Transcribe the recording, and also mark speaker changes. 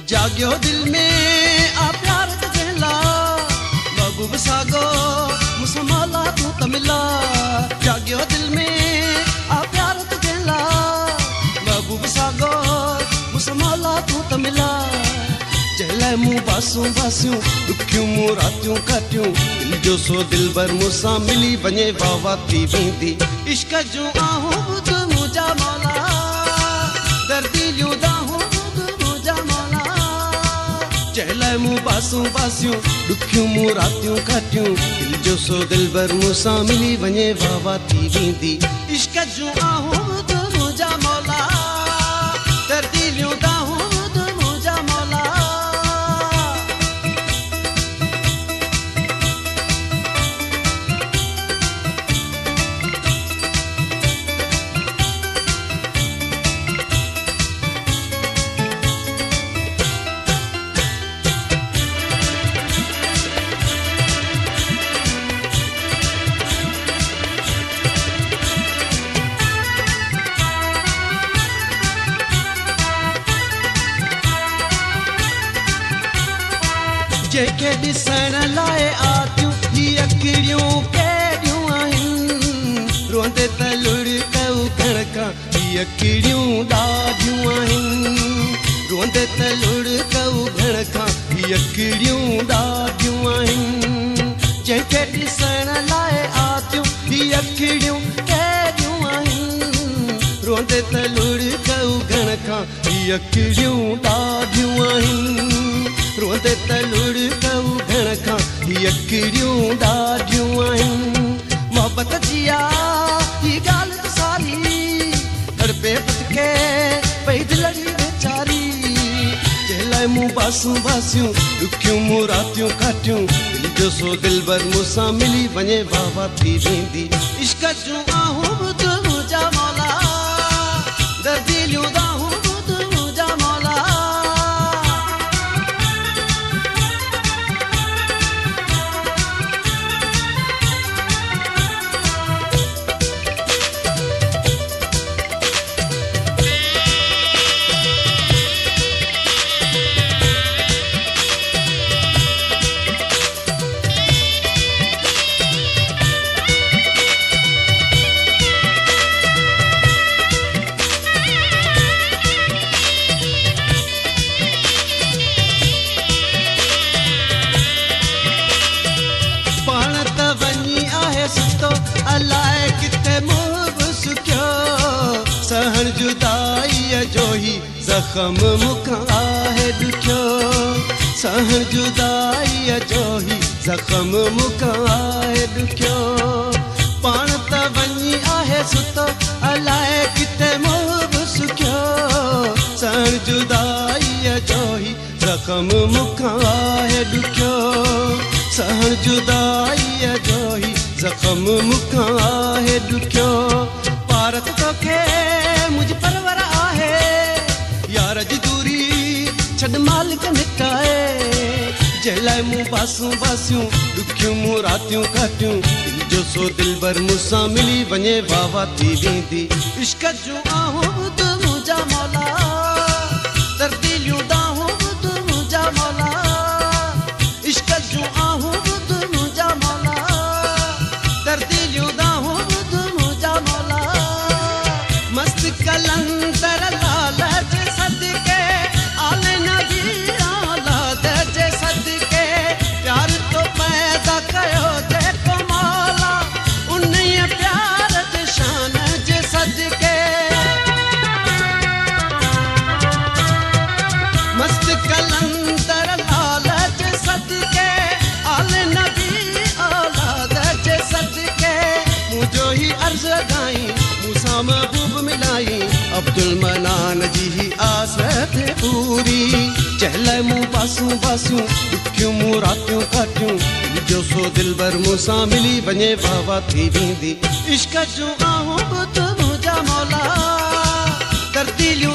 Speaker 1: जाग्यो दिल में आ प्यार तुझेला महबूब सागो मुसमाला तू तमिला जाग्यो दिल में आ प्यार तुझेला महबूब सागो मुसमाला तू तमिला जहला मुँह बासूं बासियूं दुखियूं मुँह रातियूं काटियूं दिल जो सो दिल भर मुसा मिली वञे वावा थी वेंदी इश्क जूं आहूं ॿुध मुंहिंजा मौला दर्दीलियूं दाहूं जहला मुँह बासूं बासियूं दुखियूं मुँह रातियूं काटियूं दिल जो सो दिल भर मुसा मिली वञे वावा थी वेंदी इश्क जूं आहूं ॿुध मुंहिंजा मौला दर्दीलियूं दाहूं ॿुध मुंहिंजा मौला जेके ॾिसण लाइ आतियूं ही अखिड़ियूं केॾियूं आहिनि रोंदे त लुड़कऊं खणका ही अखिड़ियूं ॾाढियूं आहिनि रोंदे त लुड़कऊं खणका ही अखिड़ियूं ॾाढियूं आहिनि जेके ॾिसण लाइ आतियूं ही अखिड़ियूं केॾियूं आहिनि रोंदे त लुड़कऊं खणका ही अखिड़ियूं ॾाढियूं आहिनि रोंदे त लुड़कऊं घण खां ही अखिड़ियूं ॾाढियूं आहिनि मोहबत जी ही ॻाल्हि त सारी तड़पे पटके पई दिलड़ी वेचारी जंहिं मुँह बासूं बासियूं दुखियूं मुँह रातियूं काटियूं दिल जो सो दिल भर मूंसां मिली वञे वावा थी वेंदी इश्क जूं आहूं ॿुध मुंहिंजा मौला दर्दीलियूं दाहूं ॿुध मुंहिंजा मौला अलाए किथे मुँह सुखियो सहन जुदाई जो ही जख्म मुखां आहे ॾुखियो सहन जुदाई जो ही जख्म मुखां आहे ॾुखियो पाण त वञी आहे सुतो अलाए किथे मुँह सुखियो सहन जुदाई जो ही जख्म मुखां आहे ॾुखियो सहन जुदाई जो ही जख्म मुखां आहे ॾुखियो पारत तोखे मुंहिंजी परवर आहे यार जी दूरी छॾ मालिक मिटाए जंहिं लाइ मूं बासूं बासियूं ॾुखियूं मूं रातियूं काटियूं दिल जो सो दिल भर मूंसां मिली वञे वावा थी वेंदी इश्क जूं आहूं ॿुध मुंहिंजा मौला दर्दीलियूं दाहूं ॿुध मुंहिंजा मौला इश्क जूं आहूं ॿुध मुंहिंजा मौला दर्दीलियूं दाहूं ॿुध मुंहिंजा मौला मस्त कलंदर लालच सदके आले नबी औलाद जे सदके प्यार तो पैदा कयो जेको मौला उन्हीअ प्यार जे शान जे सदके मस्त कलंदर लालच सदके आले नबी औलाद जे सदके मुझो ही अर्ज़ गाई मूंसां महबूब मिलाई अब्दुल मनान जी ही आस थे पूरी जंहिं मूं पासूं पासूं ॾुखियूं मूं रातियूं काटियूं जो सो दिलबर मूंसां मिली वञे वाह थी वेंदी इश्क जूं आहूं बुध मुंहिंजा मौला तरतीलियूं